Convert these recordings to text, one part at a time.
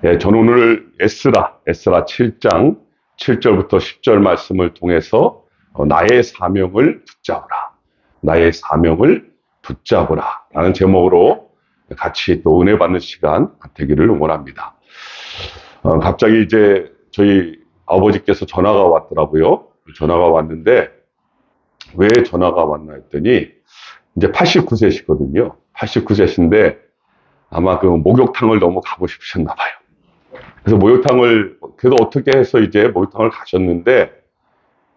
예, 저는 오늘 에스라 7장 7절부터 10절 말씀을 통해서 나의 사명을 붙잡으라. 나의 사명을 붙잡으라. 라는 제목으로 같이 또 은혜 받는 시간 되기를 원합니다. 갑자기 이제 저희 아버지께서 전화가 왔더라고요. 전화가 왔는데 왜 전화가 왔나 했더니 이제 89세시거든요. 89세신데 아마 그 목욕탕을 너무 가고 싶으셨나 봐요. 그래서 목욕탕을 그래도 어떻게 해서 이제 목욕탕을 가셨는데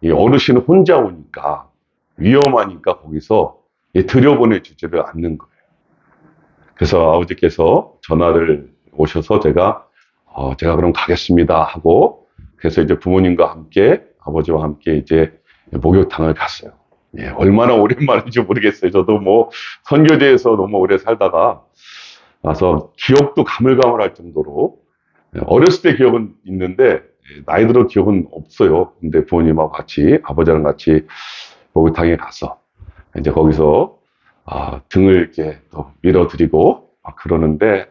이 어르신 혼자 오니까 위험하니까 거기서 들여보내주지를 않는 거예요. 그래서 아버지께서 전화를 오셔서 제가 그럼 가겠습니다 하고 그래서 이제 부모님과 함께 아버지와 함께 이제 목욕탕을 갔어요. 예, 얼마나 오랜만인지 모르겠어요. 저도 뭐 선교제에서 너무 오래 살다가 와서 기억도 가물가물할 정도로 어렸을 때 기억은 있는데 나이 들어 기억은 없어요. 근데 부모님하고 같이 아버지랑 같이 목욕탕에 가서 이제 거기서 등을 이렇게 또 밀어드리고 막 그러는데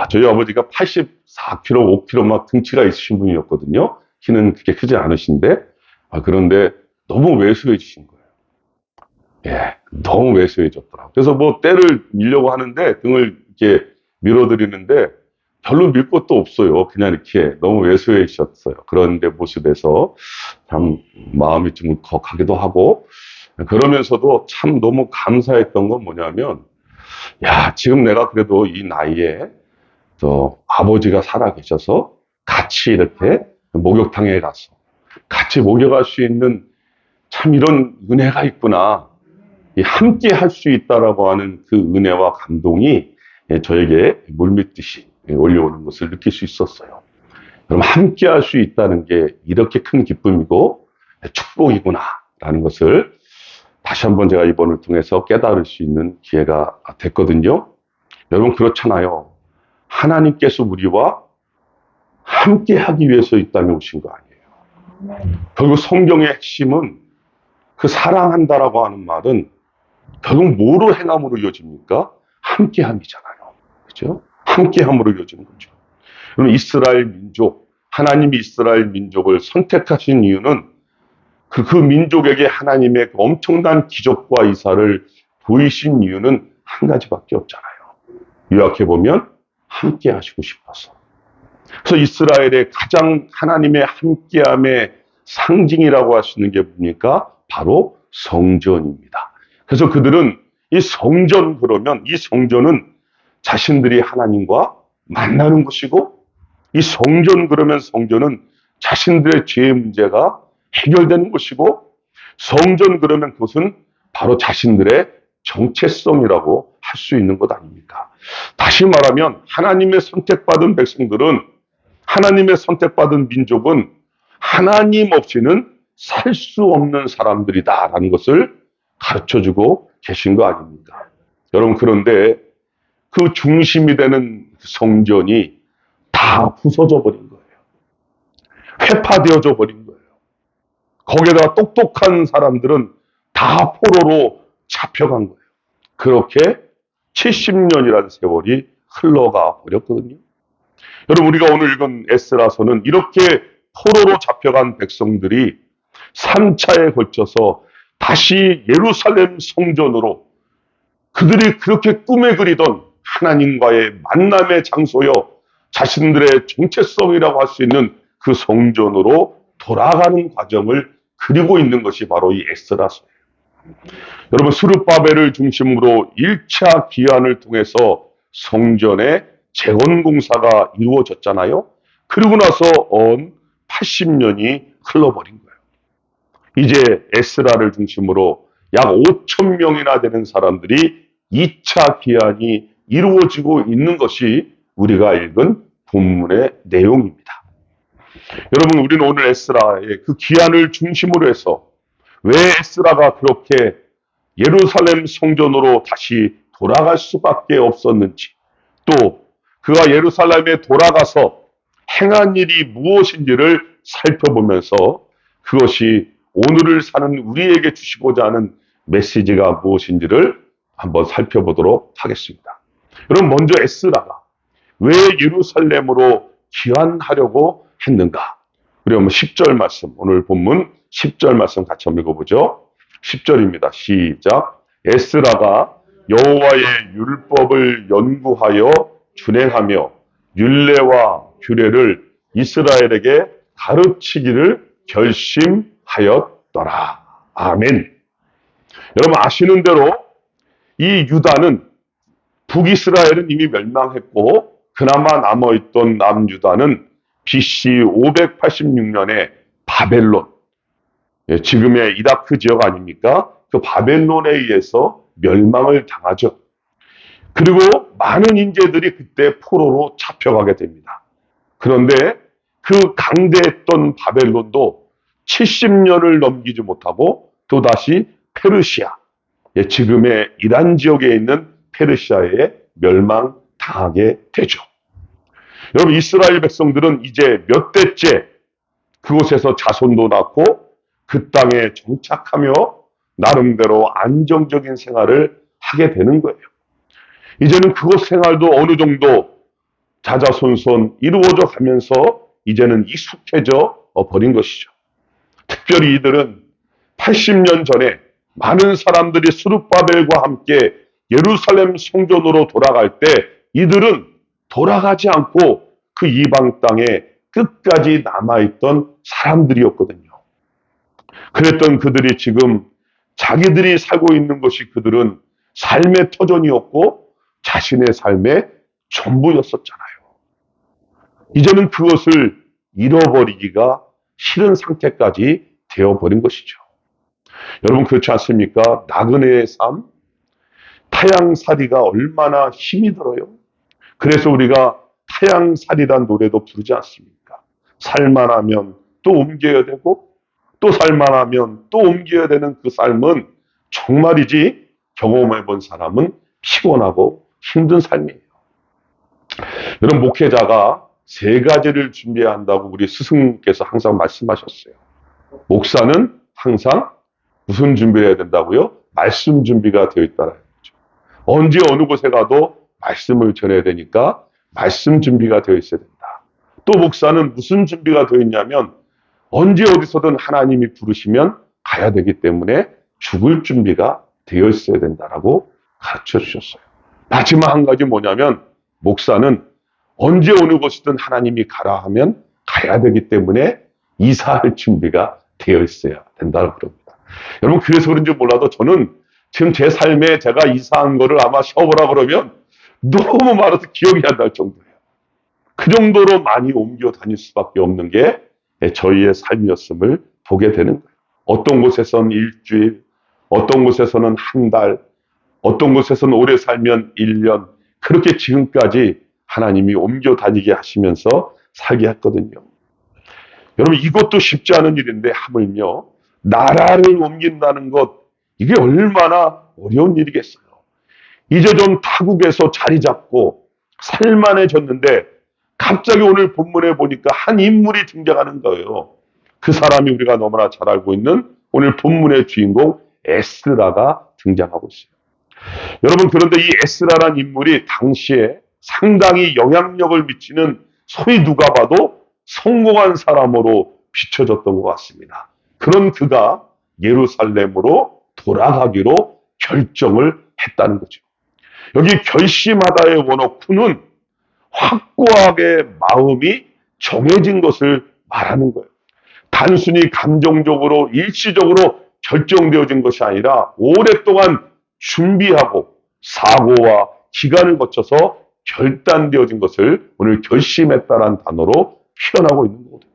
저희 아버지가 84kg, 5kg 막 등치가 있으신 분이었거든요. 키는 그렇게 크지 않으신데 그런데 너무 왜소해지신 거예요. 예, 너무 왜소해졌더라고요. 그래서 뭐 때를 밀려고 하는데 등을 이렇게 밀어드리는데 별로 밀 것도 없어요. 그냥 이렇게 너무 왜소해지셨어요. 그런데 모습에서 참 마음이 좀 울컥하기도 하고 그러면서도 참 너무 감사했던 건 뭐냐면 지금 내가 그래도 이 나이에 또 아버지가 살아 계셔서 같이 이렇게 목욕탕에 가서 같이 목욕할 수 있는 참 이런 은혜가 있구나. 함께 할 수 있다라고 하는 그 은혜와 감동이 저에게 물밀듯이 올려오는 것을 느낄 수 있었어요. 그럼 함께 할 수 있다는 게 이렇게 큰 기쁨이고 축복이구나라는 것을 다시 한번 제가 이번을 통해서 깨달을 수 있는 기회가 됐거든요. 여러분 그렇잖아요. 하나님께서 우리와 함께 하기 위해서 이 땅에 오신 거 아니에요. 결국 성경의 핵심은 그 사랑한다라고 하는 말은 결국 뭐로 행함으로 이어집니까? 함께함이잖아요. 그죠? 함께함으로 이어지는 거죠. 그럼 이스라엘 민족, 하나님이 이스라엘 민족을 선택하신 이유는 그 민족에게 하나님의 엄청난 기적과 이사를 보이신 이유는 한 가지밖에 없잖아요. 요약해보면 함께 하시고 싶어서. 그래서 이스라엘의 가장 하나님의 함께함의 상징이라고 할 수 있는 게 뭡니까? 바로 성전입니다. 그래서 그들은 이 성전 그러면 이 성전은 자신들이 하나님과 만나는 곳이고 이 성전 그러면 성전은 자신들의 죄의 문제가 해결되는 곳이고 성전 그러면 그것은 바로 자신들의 정체성이라고 할 수 있는 것 아닙니까? 다시 말하면 하나님의 선택받은 백성들은 하나님의 선택받은 민족은 하나님 없이는 살 수 없는 사람들이다라는 것을 가르쳐주고 계신 거 아닙니까? 여러분 그런데 그 중심이 되는 성전이 다 부서져 버린 거예요. 회파되어져 버린 거예요. 거기에다가 똑똑한 사람들은 다 포로로 잡혀간 거예요. 그렇게 70년이라는 세월이 흘러가 버렸거든요. 여러분 우리가 오늘 읽은 에스라서는 이렇게 포로로 잡혀간 백성들이 3차에 걸쳐서 다시 예루살렘 성전으로 그들이 그렇게 꿈에 그리던 하나님과의 만남의 장소여 자신들의 정체성이라고 할 수 있는 그 성전으로 돌아가는 과정을 그리고 있는 것이 바로 이 에스라서예요. 여러분 스룹바벨을 중심으로 1차 기한을 통해서 성전의 재건공사가 이루어졌잖아요. 그리고 나서 80년이 흘러버린 거예요. 이제 에스라를 중심으로 약 5천 명이나 되는 사람들이 2차 기한이 이루어지고 있는 것이 우리가 읽은 본문의 내용입니다. 여러분 우리는 오늘 에스라의 그 기한을 중심으로 해서 왜 에스라가 그렇게 예루살렘 성전으로 다시 돌아갈 수밖에 없었는지 또 그가 예루살렘에 돌아가서 행한 일이 무엇인지를 살펴보면서 그것이 오늘을 사는 우리에게 주시고자 하는 메시지가 무엇인지를 한번 살펴보도록 하겠습니다. 여러분 먼저 에스라가 왜 예루살렘으로 귀환하려고 했는가? 우리 한번 10절 말씀, 오늘 본문 10절 말씀 같이 한번 읽어보죠. 10절입니다. 시작. 에스라가 여호와의 율법을 연구하여 준행하며 율례와 규례를 이스라엘에게 가르치기를 결심하였더라. 아멘. 여러분 아시는 대로 이 유다는 북이스라엘은 이미 멸망했고 그나마 남아있던 남유다는 BC 586년에 바벨론, 지금의 이라크 지역 아닙니까? 그 바벨론에 의해서 멸망을 당하죠. 그리고 많은 인재들이 그때 포로로 잡혀가게 됩니다. 그런데 그 강대했던 바벨론도 70년을 넘기지 못하고 또다시 페르시아, 지금의 이란 지역에 있는 페르시아에 멸망당하게 되죠. 여러분 이스라엘 백성들은 이제 몇 대째 그곳에서 자손도 낳고 그 땅에 정착하며 나름대로 안정적인 생활을 하게 되는 거예요. 이제는 그곳 생활도 어느 정도 자자손손 이루어져 가면서 이제는 익숙해져 버린 것이죠. 특별히 이들은 80년 전에 많은 사람들이 스룹바벨과 함께 예루살렘 성전으로 돌아갈 때 이들은 돌아가지 않고 그 이방 땅에 끝까지 남아있던 사람들이었거든요. 그랬던 그들이 지금 자기들이 살고 있는 것이 그들은 삶의 터전이었고 자신의 삶의 전부였었잖아요. 이제는 그것을 잃어버리기가 싫은 상태까지 되어버린 것이죠. 여러분 그렇지 않습니까? 나그네의 삶, 타향살이가 얼마나 힘이 들어요. 그래서 우리가 타향살이란 노래도 부르지 않습니까? 살만하면 또 옮겨야 되고 또 살만하면 또 옮겨야 되는 그 삶은 정말이지 경험해본 사람은 피곤하고 힘든 삶이에요. 여러분 목회자가 세 가지를 준비해야 한다고 우리 스승님께서 항상 말씀하셨어요. 목사는 항상 무슨 준비를 해야 된다고요? 말씀 준비가 되어 있다는 거죠. 언제 어느 곳에 가도 말씀을 전해야 되니까 말씀 준비가 되어 있어야 된다. 또 목사는 무슨 준비가 되어 있냐면 언제 어디서든 하나님이 부르시면 가야 되기 때문에 죽을 준비가 되어 있어야 된다라고 가르쳐 주셨어요. 마지막 한 가지 뭐냐면 목사는 언제 어느 곳이든 하나님이 가라 하면 가야 되기 때문에 이사할 준비가 되어 있어야 된다고 그럽니다. 여러분 그래서 그런지 몰라도 저는 지금 제 삶에 제가 이사한 거를 아마 쉬어보라 그러면 너무 많아서 기억이 안 날 정도예요. 그 정도로 많이 옮겨 다닐 수밖에 없는 게 저희의 삶이었음을 보게 되는 거예요. 어떤 곳에서는 일주일, 어떤 곳에서는 한 달, 어떤 곳에서는 오래 살면 1년, 그렇게 지금까지 하나님이 옮겨 다니게 하시면서 살게 했거든요. 여러분 이것도 쉽지 않은 일인데 하물며 나라를 옮긴다는 것, 이게 얼마나 어려운 일이겠어요. 이제 좀 타국에서 자리 잡고 살만해졌는데 갑자기 오늘 본문에 보니까 한 인물이 등장하는 거예요. 그 사람이 우리가 너무나 잘 알고 있는 오늘 본문의 주인공 에스라가 등장하고 있어요. 여러분 그런데 이 에스라란 인물이 당시에 상당히 영향력을 미치는 소위 누가 봐도 성공한 사람으로 비춰졌던 것 같습니다. 그런 그가 예루살렘으로 돌아가기로 결정을 했다는 거죠. 여기 결심하다의 원어쿠는 확고하게 마음이 정해진 것을 말하는 거예요. 단순히 감정적으로 일시적으로 결정되어진 것이 아니라 오랫동안 준비하고 사고와 기간을 거쳐서 결단되어진 것을 오늘 결심했다라는 단어로 표현하고 있는 거거든요.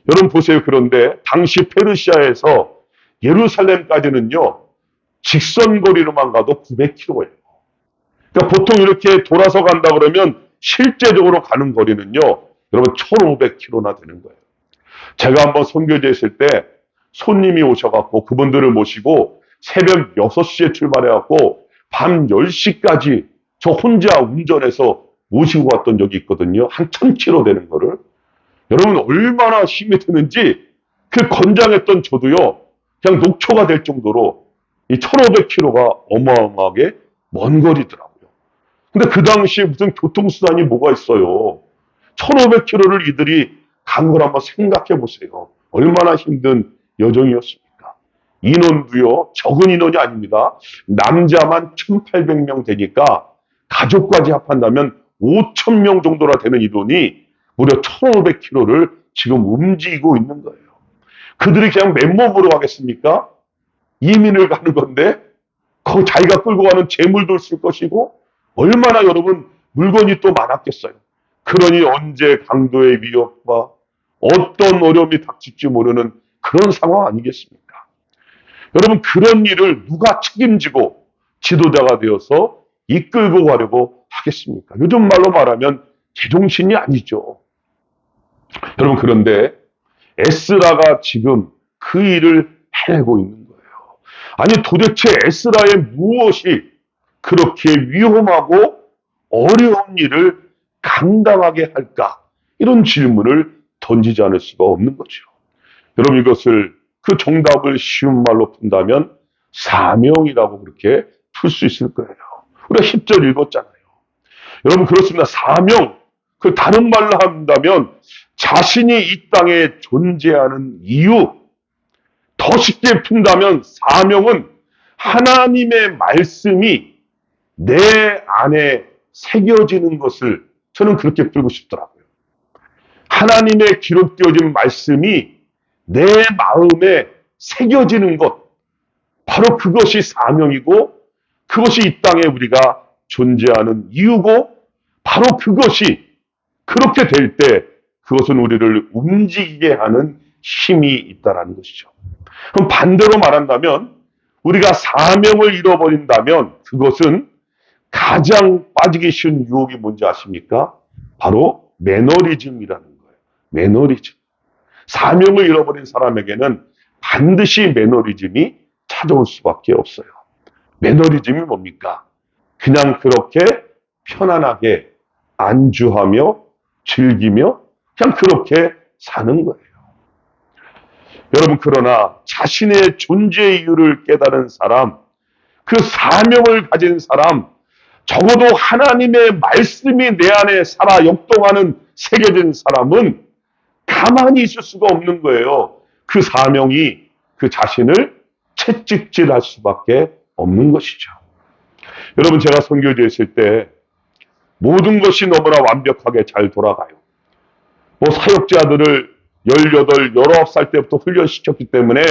여러분 보세요. 그런데 당시 페르시아에서 예루살렘까지는요 직선거리로만 가도 900km예요. 그러니까 보통 이렇게 돌아서 간다 그러면 실제적으로 가는 거리는요 여러분 1500km나 되는 거예요. 제가 한번 선교제 있을 때 손님이 오셔갖고 그분들을 모시고 새벽 6시에 출발해갖고 밤 10시까지 저 혼자 운전해서 모시고 갔던 적이 있거든요. 한 1000km 되는 거를. 여러분 얼마나 힘이 드는지 그 건장했던 저도요 그냥 녹초가 될 정도로 이 1500km가 어마어마하게 먼 거리더라고요. 근데 그 당시에 무슨 교통수단이 뭐가 있어요? 1500km를 이들이 간 걸 한번 생각해 보세요. 얼마나 힘든 여정이었습니까? 인원도요, 적은 인원이 아닙니다. 남자만 1800명 되니까 가족까지 합한다면 5000명 정도나 되는 인원이 무려 1500km를 지금 움직이고 있는 거예요. 그들이 그냥 맨몸으로 가겠습니까? 이민을 가는 건데, 그 자기가 끌고 가는 재물도 있을 것이고, 얼마나 여러분 물건이 또 많았겠어요. 그러니 언제 강도의 위협과 어떤 어려움이 닥칠지 모르는 그런 상황 아니겠습니까? 여러분, 그런 일을 누가 책임지고 지도자가 되어서 이끌고 가려고 하겠습니까? 요즘 말로 말하면 제정신이 아니죠. 여러분, 그런데 에스라가 지금 그 일을 해내고 있는 거예요. 아니, 도대체 에스라의 무엇이 그렇게 위험하고 어려운 일을 감당하게 할까? 이런 질문을 던지지 않을 수가 없는 거죠. 여러분, 이것을 그 정답을 쉬운 말로 푼다면 사명이라고 그렇게 풀 수 있을 거예요. 우리가 10절 읽었잖아요. 여러분, 그렇습니다. 사명, 그 다른 말로 한다면 자신이 이 땅에 존재하는 이유, 더 쉽게 푼다면 사명은 하나님의 말씀이 내 안에 새겨지는 것을 저는 그렇게 풀고 싶더라고요. 하나님의 기록되어진 말씀이 내 마음에 새겨지는 것, 바로 그것이 사명이고 그것이 이 땅에 우리가 존재하는 이유고 바로 그것이 그렇게 될 때 그것은 우리를 움직이게 하는 힘이 있다는 것이죠. 그럼 반대로 말한다면 우리가 사명을 잃어버린다면 그것은 가장 빠지기 쉬운 유혹이 뭔지 아십니까? 바로 매너리즘이라는 거예요. 매너리즘. 사명을 잃어버린 사람에게는 반드시 매너리즘이 찾아올 수밖에 없어요. 매너리즘이 뭡니까? 그냥 그렇게 편안하게 안주하며 즐기며 그냥 그렇게 사는 거예요. 여러분, 그러나 자신의 존재 이유를 깨달은 사람, 그 사명을 가진 사람, 적어도 하나님의 말씀이 내 안에 살아 역동하는 새겨진 사람은 가만히 있을 수가 없는 거예요. 그 사명이 그 자신을 채찍질할 수밖에 없는 것이죠. 여러분, 제가 선교지에 있을 때 모든 것이 너무나 완벽하게 잘 돌아가요. 뭐 사역자들을 18, 19살 때부터 훈련시켰기 때문에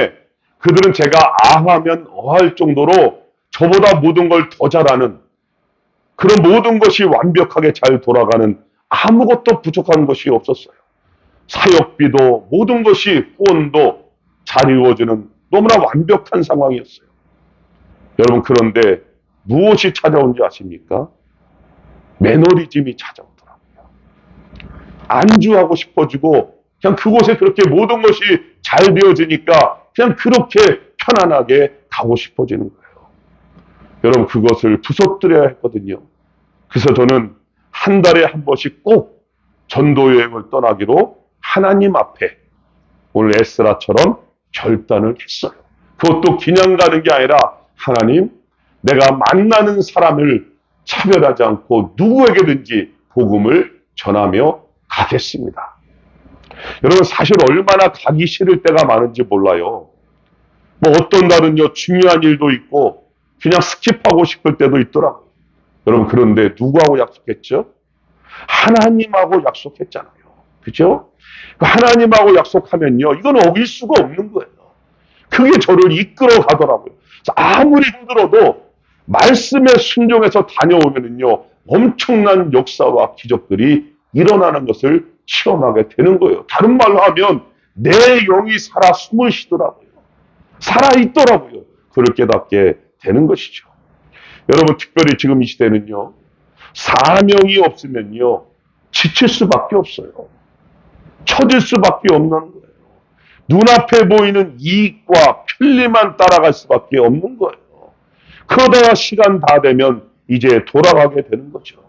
그들은 제가 아하면 어할 정도로 저보다 모든 걸 더 잘하는 그런 모든 것이 완벽하게 잘 돌아가는 아무것도 부족한 것이 없었어요. 사역비도 모든 것이 후원도 잘 이루어지는 너무나 완벽한 상황이었어요. 여러분, 그런데 무엇이 찾아온지 아십니까? 매너리즘이 찾아오더라고요. 안주하고 싶어지고 그냥 그곳에 그렇게 모든 것이 잘 되어지니까 그냥 그렇게 편안하게 가고 싶어지는 거예요. 여러분, 그것을 부서뜨려야 했거든요. 그래서 저는 한 달에 한 번씩 꼭 전도 여행을 떠나기로 하나님 앞에 오늘 에스라처럼 결단을 했어요. 그것도 그냥 가는 게 아니라 하나님, 내가 만나는 사람을 차별하지 않고 누구에게든지 복음을 전하며 가겠습니다. 여러분, 사실 얼마나 가기 싫을 때가 많은지 몰라요. 뭐 어떤 날은요, 중요한 일도 있고 그냥 스킵하고 싶을 때도 있더라고요. 여러분, 그런데 누구하고 약속했죠? 하나님하고 약속했잖아요. 그죠? 하나님하고 약속하면요, 이건 어길 수가 없는 거예요. 그게 저를 이끌어 가더라고요. 아무리 힘들어도 말씀에 순종해서 다녀오면은요, 엄청난 역사와 기적들이 일어나는 것을 체험하게 되는 거예요. 다른 말로 하면 내 영이 살아 숨을 쉬더라고요. 살아있더라고요. 그걸 깨닫게 되는 것이죠. 여러분, 특별히 지금 이 시대는요, 사명이 없으면요, 지칠 수밖에 없어요. 처질 수밖에 없는 거예요. 눈앞에 보이는 이익과 편리만 따라갈 수밖에 없는 거예요. 그러다가 시간 다 되면 이제 돌아가게 되는 거죠.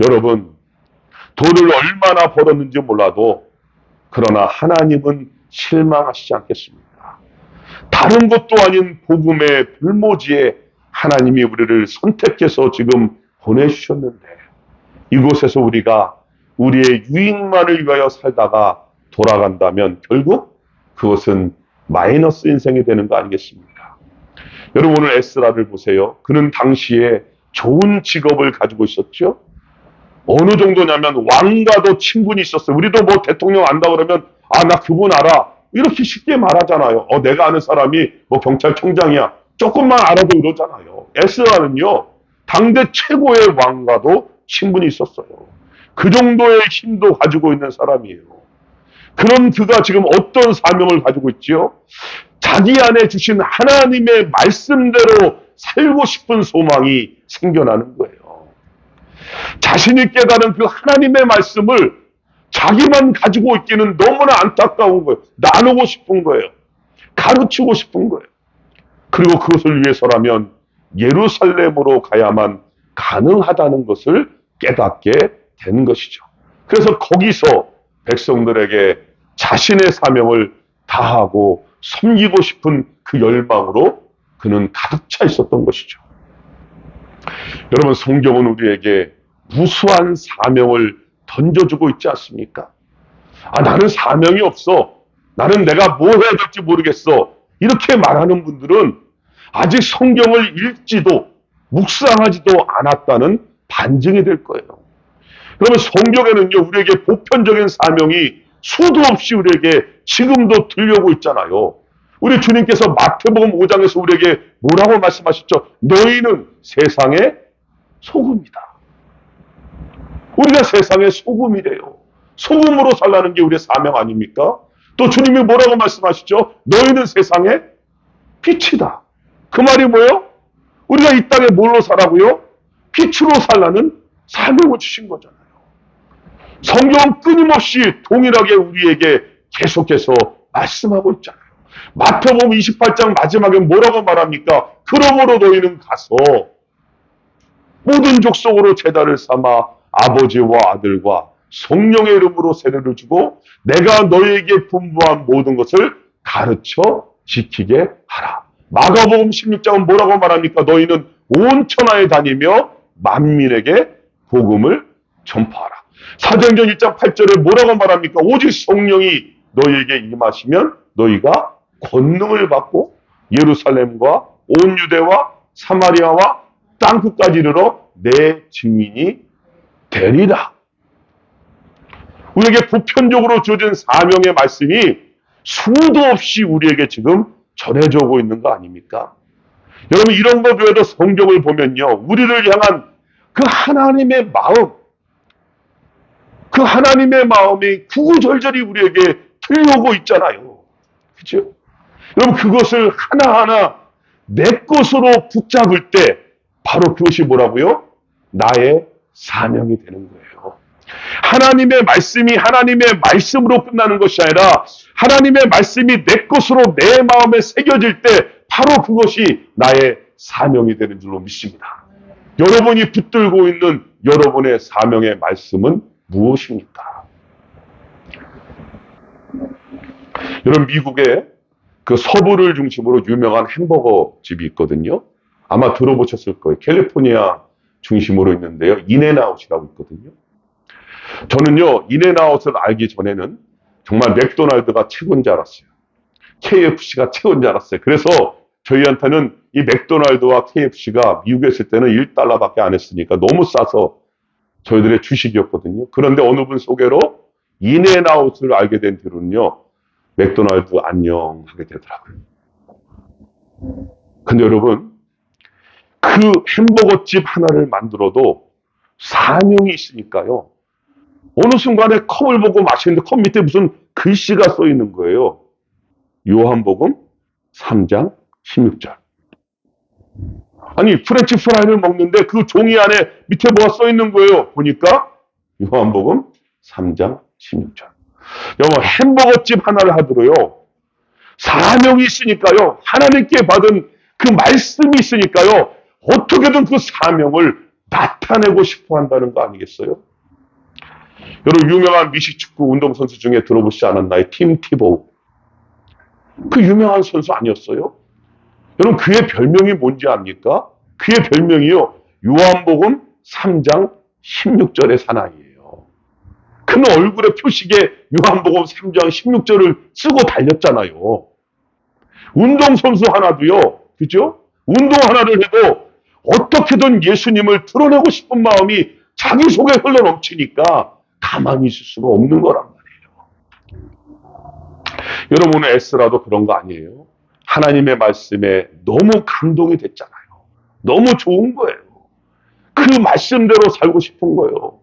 여러분, 돈을 얼마나 벌었는지 몰라도 그러나 하나님은 실망하시지 않겠습니다. 다른 것도 아닌 복음의 불모지에 하나님이 우리를 선택해서 지금 보내주셨는데 이곳에서 우리가 우리의 유익만을 위하여 살다가 돌아간다면 결국 그것은 마이너스 인생이 되는 거 아니겠습니까? 여러분 오늘 에스라를 보세요. 그는 당시에 좋은 직업을 가지고 있었죠. 어느 정도냐면 왕과도 친분이 있었어요. 우리도 뭐 대통령 안다 그러면 나 그분 알아. 이렇게 쉽게 말하잖아요. 내가 아는 사람이 뭐 경찰청장이야. 조금만 알아도 이러잖아요. 에스라는요. 당대 최고의 왕과도 친분이 있었어요. 그 정도의 힘도 가지고 있는 사람이에요. 그럼 그가 지금 어떤 사명을 가지고 있지요? 자기 안에 주신 하나님의 말씀대로 살고 싶은 소망이 생겨나는 거예요. 자신이 깨달은 그 하나님의 말씀을 자기만 가지고 있기는 너무나 안타까운 거예요. 나누고 싶은 거예요. 가르치고 싶은 거예요. 그리고 그것을 위해서라면 예루살렘으로 가야만 가능하다는 것을 깨닫게 되는 것이죠. 그래서 거기서 백성들에게 자신의 사명을 다하고 섬기고 싶은 그 열망으로 그는 가득 차 있었던 것이죠. 여러분 성경은 우리에게 무수한 사명을 던져주고 있지 않습니까? 나는 사명이 없어. 나는 내가 뭐 해야 될지 모르겠어. 이렇게 말하는 분들은 아직 성경을 읽지도 묵상하지도 않았다는 반증이 될 거예요. 그러면 성경에는요, 우리에게 보편적인 사명이 수도 없이 우리에게 지금도 들려오고 있잖아요. 우리 주님께서 마태복음 5장에서 우리에게 뭐라고 말씀하셨죠? 너희는 세상의 소금이다. 우리가 세상의 소금이래요. 소금으로 살라는 게 우리의 사명 아닙니까? 또 주님이 뭐라고 말씀하시죠? 너희는 세상의 빛이다. 그 말이 뭐예요? 우리가 이 땅에 뭘로 살라고요? 빛으로 살라는 사명을 주신 거잖아요. 성경은 끊임없이 동일하게 우리에게 계속해서 말씀하고 있잖아요. 마태복음 28장 마지막에 뭐라고 말합니까? 그러므로 너희는 가서 모든 족속으로 제자를 삼아 아버지와 아들과 성령의 이름으로 세례를 주고 내가 너희에게 분부한 모든 것을 가르쳐 지키게 하라. 마가복음 16장은 뭐라고 말합니까? 너희는 온 천하에 다니며 만민에게 복음을 전파하라. 사도행전 1장 8절에 뭐라고 말합니까? 오직 성령이 너희에게 임하시면 너희가 권능을 받고 예루살렘과 온 유대와 사마리아와 땅끝까지 이르러 내 증인이 되리라. 우리에게 보편적으로 주어진 사명의 말씀이 수도 없이 우리에게 지금 전해져 오고 있는 거 아닙니까? 여러분 이런 것 외에도 성경을 보면요. 우리를 향한 그 하나님의 마음, 그 하나님의 마음이 구구절절히 우리에게 들려오고 있잖아요. 그죠? 여러분 그것을 하나하나 내 것으로 붙잡을 때 바로 그것이 뭐라고요? 나의 사명이 되는 거예요. 하나님의 말씀이 하나님의 말씀으로 끝나는 것이 아니라 하나님의 말씀이 내 것으로 내 마음에 새겨질 때 바로 그것이 나의 사명이 되는 줄로 믿습니다. 여러분이 붙들고 있는 여러분의 사명의 말씀은 무엇입니까? 여러분 미국에 그 서부를 중심으로 유명한 햄버거 집이 있거든요. 아마 들어보셨을 거예요. 캘리포니아 중심으로 있는데요. 인앤아웃이라고 있거든요. 저는요, 인앤아웃을 알기 전에는 정말 맥도날드가 최고인 줄 알았어요. KFC가 최고인 줄 알았어요. 그래서 저희한테는 이 맥도날드와 KFC가 미국에 있을 때는 1달러밖에 안 했으니까 너무 싸서 저희들의 주식이었거든요. 그런데 어느 분 소개로 인앤아웃을 알게 된 뒤로는요, 맥도날드 안녕 하게 되더라고요. 근데 여러분, 그 햄버거집 하나를 만들어도 사명이 있으니까요. 어느 순간에 컵을 보고 마시는데 컵 밑에 무슨 글씨가 써 있는 거예요. 요한복음 3장 16절. 아니 프렌치 프라이를 먹는데 그 종이 안에 밑에 뭐가 써 있는 거예요. 보니까 요한복음 3장 16절. 여러분 햄버거집 하나를 하더라도요. 사명이 있으니까요. 하나님께 받은 그 말씀이 있으니까요. 어떻게든 그 사명을 나타내고 싶어 한다는 거 아니겠어요? 여러분 유명한 미식축구 운동선수 중에 들어보시지 않았나요? 팀 티보우. 그 유명한 선수 아니었어요? 여러분 그의 별명이 뭔지 압니까? 그의 별명이요. 요한복음 3장 16절의 사나이예요. 그는 얼굴에 표식에 요한복음 3장 16절을 쓰고 달렸잖아요. 운동선수 하나도요, 그죠? 운동 하나를 해도 어떻게든 예수님을 드러내고 싶은 마음이 자기 속에 흘러넘치니까 가만히 있을 수가 없는 거란 말이에요. 여러분, 오늘 에스라도 그런 거 아니에요? 하나님의 말씀에 너무 감동이 됐잖아요. 너무 좋은 거예요. 그 말씀대로 살고 싶은 거예요.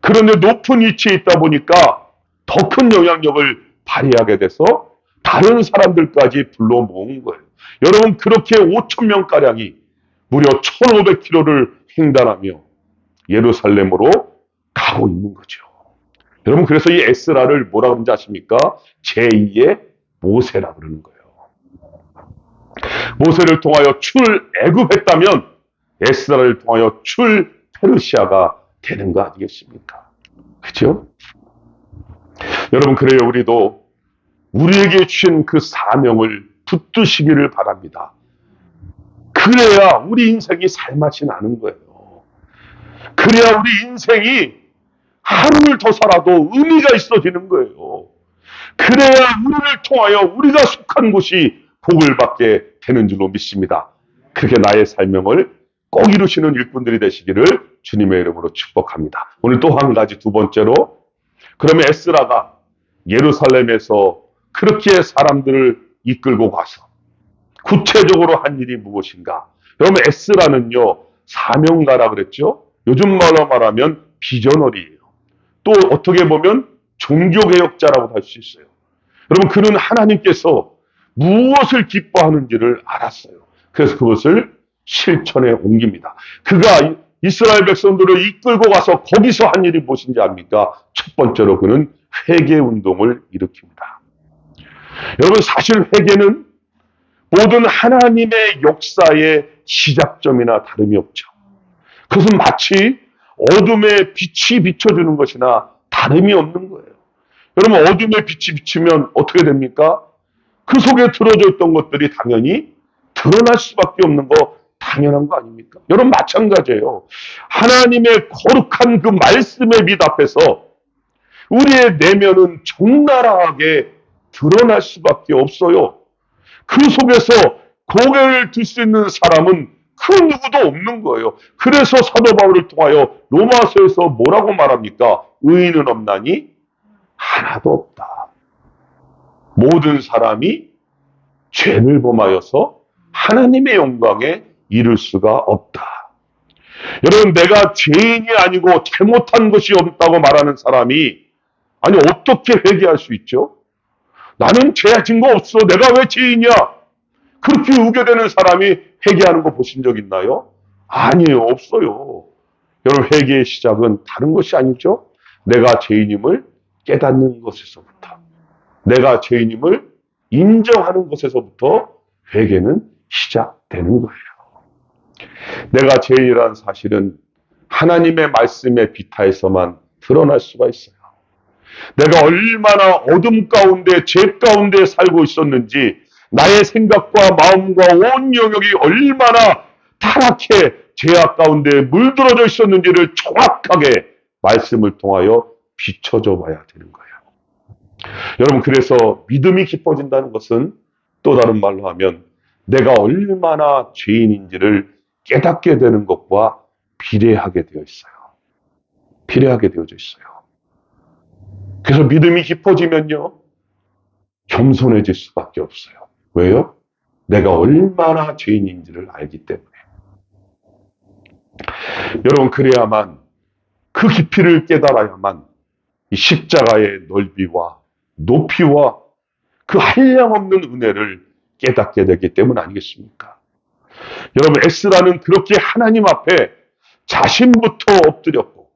그런데 높은 위치에 있다 보니까 더 큰 영향력을 발휘하게 돼서 다른 사람들까지 불러 모은 거예요. 여러분, 그렇게 5,000명가량이 무려 1,500km를 횡단하며 예루살렘으로 가고 있는 거죠. 여러분, 그래서 이 에스라를 뭐라 그러는지 아십니까? 제2의 모세라 그러는 거예요. 모세를 통하여 출애굽했다면 에스라를 통하여 출페르시아가 되는 거 아니겠습니까? 그죠? 여러분, 그래요. 우리도 우리에게 주신 그 사명을 붙드시기를 바랍니다. 그래야 우리 인생이 살맛이 나는 거예요. 그래야 우리 인생이 하루를 더 살아도 의미가 있어지는 거예요. 그래야 우리를 통하여 우리가 속한 곳이 복을 받게 되는 줄로 믿습니다. 그렇게 나의 사명을 꼭 이루시는 일꾼들이 되시기를 주님의 이름으로 축복합니다. 오늘 또 한 가지, 두 번째로, 그러면 에스라가 예루살렘에서 그렇게 사람들을 이끌고 가서 구체적으로 한 일이 무엇인가? 여러분, 에스라는요, 사명가라 그랬죠? 요즘 말로 말하면 비저너리예요. 또 어떻게 보면 종교개혁자라고 할 수 있어요. 여러분, 그는 하나님께서 무엇을 기뻐하는지를 알았어요. 그래서 그것을 실천에 옮깁니다. 그가 이스라엘 백성들을 이끌고 가서 거기서 한 일이 무엇인지 압니까? 첫 번째로 그는 회개운동을 일으킵니다. 여러분, 사실 회개는 모든 하나님의 역사의 시작점이나 다름이 없죠. 그것은 마치 어둠에 빛이 비춰주는 것이나 다름이 없는 거예요. 여러분, 어둠에 빛이 비치면 어떻게 됩니까? 그 속에 들어져 있던 것들이 당연히 드러날 수밖에 없는 거 당연한 거 아닙니까? 여러분, 마찬가지예요. 하나님의 거룩한 그 말씀의 빛 앞에서 우리의 내면은 적나라하게 드러날 수밖에 없어요. 그 속에서 고개를 들 수 있는 사람은 그 누구도 없는 거예요. 그래서 사도 바울을 통하여 로마서에서 뭐라고 말합니까? 의인은 없나니 하나도 없다. 모든 사람이 죄를 범하여서 하나님의 영광에 이를 수가 없다. 여러분, 내가 죄인이 아니고 잘못한 것이 없다고 말하는 사람이, 아니, 어떻게 회개할 수 있죠? 나는 죄 진 거 없어. 내가 왜 죄인이야? 그렇게 우겨대는 사람이 회개하는 거 보신 적 있나요? 아니에요. 없어요. 여러분, 회개의 시작은 다른 것이 아니죠? 내가 죄인임을 깨닫는 것에서부터, 내가 죄인임을 인정하는 것에서부터 회개는 시작되는 거예요. 내가 죄인이라는 사실은 하나님의 말씀의 비타에서만 드러날 수가 있어요. 내가 얼마나 어둠 가운데, 죄 가운데 살고 있었는지, 나의 생각과 마음과 온 영역이 얼마나 타락해 죄악 가운데 물들어져 있었는지를 정확하게 말씀을 통하여 비춰줘 봐야 되는 거예요. 여러분, 그래서 믿음이 깊어진다는 것은 또 다른 말로 하면 내가 얼마나 죄인인지를 깨닫게 되는 것과 비례하게 되어 있어요. 비례하게 되어져 있어요. 그래서 믿음이 깊어지면요, 겸손해질 수밖에 없어요. 왜요? 내가 얼마나 죄인인지를 알기 때문에. 여러분, 그래야만, 그 깊이를 깨달아야만 이 십자가의 넓이와 높이와 그 한량없는 은혜를 깨닫게 되기 때문 아니겠습니까? 여러분, 에스라는 그렇게 하나님 앞에 자신부터 엎드렸고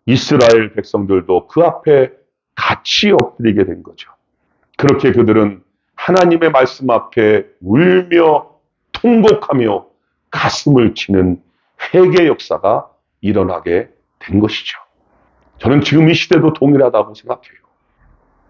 이스라엘 백성들도 그 앞에 같이 엎드리게 된 거죠. 그렇게 그들은 하나님의 말씀 앞에 울며 통곡하며 가슴을 치는 회개 역사가 일어나게 된 것이죠. 저는 지금 이 시대도 동일하다고 생각해요.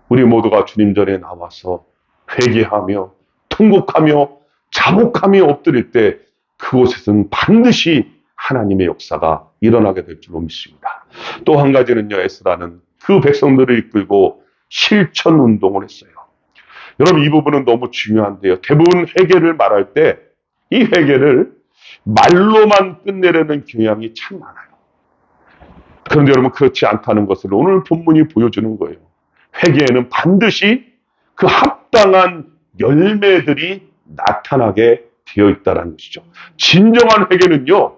우리 모두가 주님 전에 나와서 회개하며 통곡하며 자복하며 엎드릴 때 그곳에서는 반드시 하나님의 역사가 일어나게 될 줄로 믿습니다. 또 한 가지는요, 에스라는 그 백성들을 이끌고 실천 운동을 했어요. 여러분, 이 부분은 너무 중요한데요. 대부분 회개를 말할 때 이 회개를 말로만 끝내려는 경향이 참 많아요. 그런데 여러분, 그렇지 않다는 것을 오늘 본문이 보여주는 거예요. 회개에는 반드시 그 합당한 열매들이 나타나게 되어 있다는 것이죠. 진정한 회개는요,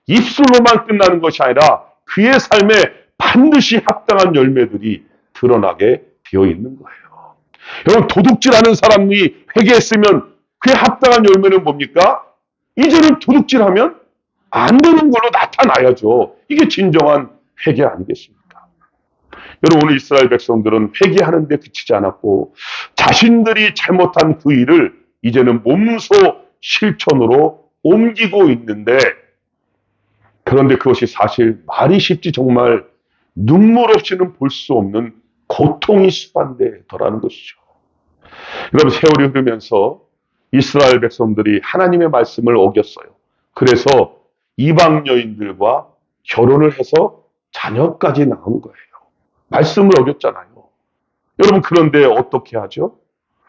입술로만 끝나는 것이 아니라 그의 삶에 반드시 합당한 열매들이 드러나게 되어 있는 거예요. 여러분, 도둑질하는 사람이 회개했으면 그의 합당한 열매는 뭡니까? 이제는 도둑질하면 안 되는 걸로 나타나야죠. 이게 진정한 회개 아니겠습니까? 여러분, 오늘 이스라엘 백성들은 회개하는 데 그치지 않았고 자신들이 잘못한 그 일을 이제는 몸소 실천으로 옮기고 있는데, 그런데 그것이 사실 말이 쉽지 정말 눈물 없이는 볼 수 없는 고통이 수반되더라는 것이죠. 여러분, 세월이 흐르면서 이스라엘 백성들이 하나님의 말씀을 어겼어요. 그래서 이방 여인들과 결혼을 해서 자녀까지 낳은 거예요. 말씀을 어겼잖아요. 여러분, 그런데 어떻게 하죠?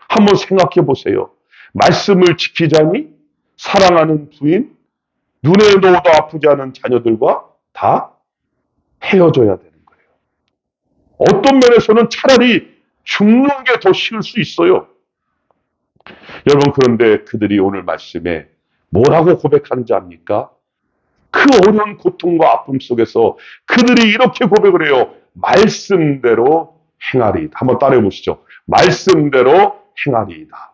한번 생각해 보세요. 말씀을 지키자니 사랑하는 부인, 눈에 넣어도 아프지 않은 자녀들과 다 헤어져야 되는 거예요. 어떤 면에서는 차라리 죽는 게 더 쉬울 수 있어요. 여러분, 그런데 그들이 오늘 말씀에 뭐라고 고백하는지 압니까? 그 어려운 고통과 아픔 속에서 그들이 이렇게 고백을 해요. 말씀대로 행하리이다. 한번 따라해 보시죠. 말씀대로 행하리이다.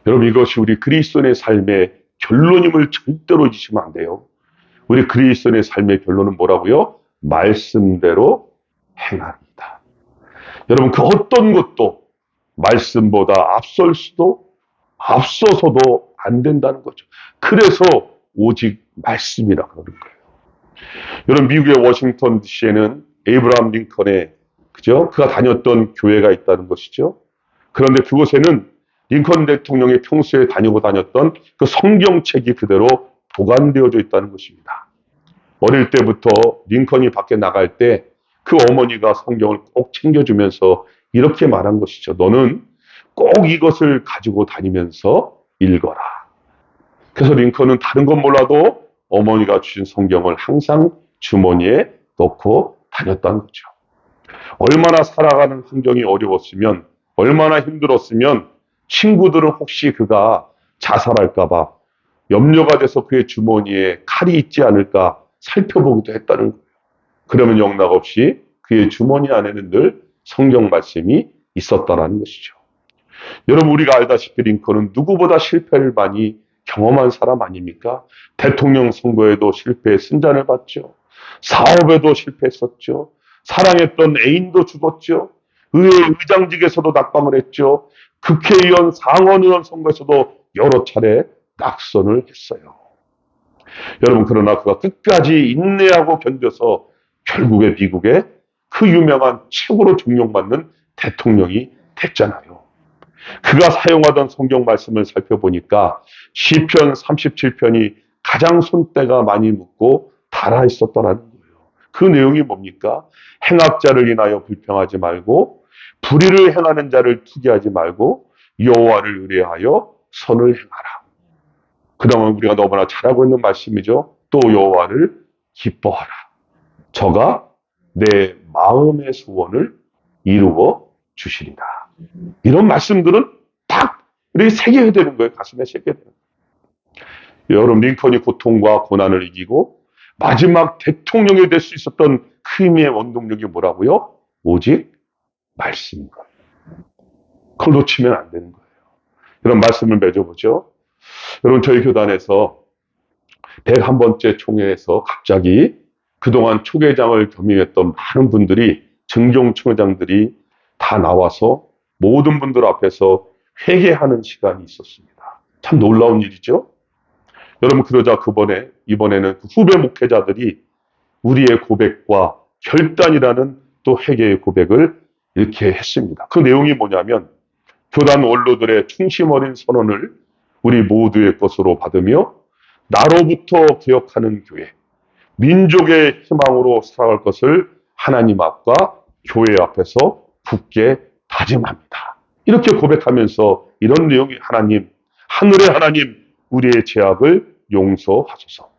여러분, 이것이 우리 그리스도인의 삶의 결론임을 절대로 잊으시면 안 돼요. 우리 그리스도인의 삶의 결론은 뭐라고요? 말씀대로 행하리이다. 여러분, 그 어떤 것도 말씀보다 앞서서도 안 된다는 거죠. 그래서 오직 말씀이라 그러는 거예요. 여러분, 미국의 워싱턴 DC에는 에이브라함 링컨의, 그가 다녔던 교회가 있다는 것이죠. 그런데 그곳에는 링컨 대통령이 평소에 다녔던 그 성경책이 그대로 보관되어져 있다는 것입니다. 어릴 때부터 링컨이 밖에 나갈 때 그 어머니가 성경을 꼭 챙겨주면서 이렇게 말한 것이죠. 너는 꼭 이것을 가지고 다니면서 읽어라. 그래서 링컨은 다른 건 몰라도 어머니가 주신 성경을 항상 주머니에 넣고 다녔다는 거죠. 얼마나 살아가는 환경이 어려웠으면, 얼마나 힘들었으면 친구들은 혹시 그가 자살할까봐 염려가 돼서 그의 주머니에 칼이 있지 않을까 살펴보기도 했다는 거예요. 그러면 영락없이 그의 주머니 안에는 늘 성경 말씀이 있었다는 것이죠. 여러분, 우리가 알다시피 링컨은 누구보다 실패를 많이 경험한 사람 아닙니까? 대통령 선거에도 실패의 순잔을 받죠. 사업에도 실패했었죠. 사랑했던 애인도 죽었죠. 의회 의장직에서도 낙방을 했죠. 국회의원, 상원의원 선거에서도 여러 차례 낙선을 했어요. 여러분, 그러나 그가 끝까지 인내하고 견뎌서 결국에 미국의 그 유명한 최고로 존경받는 대통령이 됐잖아요. 그가 사용하던 성경 말씀을 살펴보니까 시편 37편이 가장 손때가 많이 묻고 달아 있었다는 거예요. 그 내용이 뭡니까? 행악자를 인하여 불평하지 말고 불의를 행하는 자를 투기하지 말고 여호와를 의뢰하여 선을 행하라. 그러면 우리가 너무나 잘하고 있는 말씀이죠. 또 여호와를 기뻐하라. 저가 내 마음의 소원을 이루어 주시리라. 이런 말씀들은 딱 이렇게 새겨야 되는 거예요. 가슴에 새겨야 되는 거예요. 여러분, 링컨이 고통과 고난을 이기고 마지막 대통령이 될 수 있었던 그 힘의 원동력이 뭐라고요? 오직 말씀인 거예요. 그걸 놓치면 안 되는 거예요. 이런 말씀을 맺어보죠. 여러분, 저희 교단에서 101번째 총회에서 갑자기 그동안 초계장을 겸임했던 많은 분들이, 증경총회장들이 다 나와서 모든 분들 앞에서 회개하는 시간이 있었습니다. 참 놀라운 일이죠. 여러분, 그러자 이번에는 그 후배 목회자들이 우리의 고백과 결단이라는 또 회개의 고백을 이렇게 했습니다. 그 내용이 뭐냐면, 교단 원로들의 충심 어린 선언을 우리 모두의 것으로 받으며 나로부터 개혁하는 교회, 민족의 희망으로 살아갈 것을 하나님 앞과 교회 앞에서 굳게 다짐합니다. 이렇게 고백하면서 이런 내용이 하나님, 하늘의 하나님, 우리의 죄악을 용서하소서.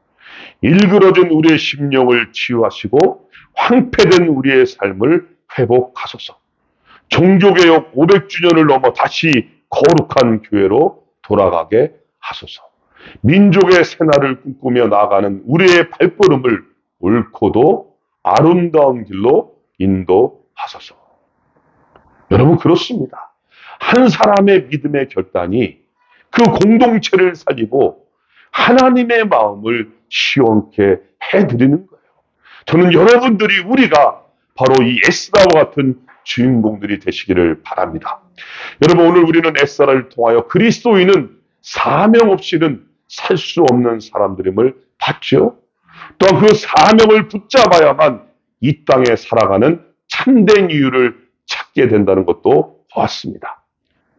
일그러진 우리의 심령을 치유하시고 황폐된 우리의 삶을 회복하소서. 종교개혁 500주년을 넘어 다시 거룩한 교회로 돌아가게 하소서. 민족의 새날을 꿈꾸며 나아가는 우리의 발걸음을 옳고도 아름다운 길로 인도하소서. 여러분, 그렇습니다. 한 사람의 믿음의 결단이 그 공동체를 살리고 하나님의 마음을 시원케 해드리는 거예요. 저는 여러분들이, 우리가 바로 이 에스라와 같은 주인공들이 되시기를 바랍니다. 여러분, 오늘 우리는 에스라를 통하여 그리스도인은 사명 없이는 살 수 없는 사람들임을 봤죠. 또한 그 사명을 붙잡아야만 이 땅에 살아가는 참된 이유를 찾게 된다는 것도 보았습니다.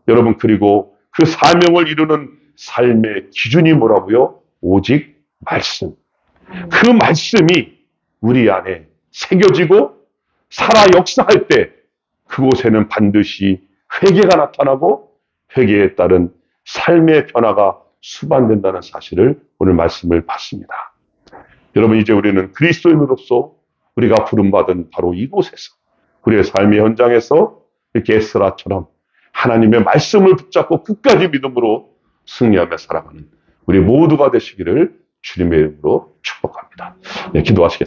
여러분, 그리고 그 사명을 이루는 삶의 기준이 뭐라고요? 오직 말씀. 그 말씀이 우리 안에 새겨지고 살아 역사할 때 그곳에는 반드시 회개가 나타나고 회개에 따른 삶의 변화가 수반된다는 사실을 오늘 말씀을 봤습니다. 여러분, 이제 우리는 그리스도인으로서 우리가 부름받은 바로 이곳에서, 우리의 삶의 현장에서 이렇게 에스라처럼 하나님의 말씀을 붙잡고 끝까지 믿음으로 승리하며 살아가는 우리 모두가 되시기를 주님의 이름으로 축복합니다. 네, 기도하시겠습니다.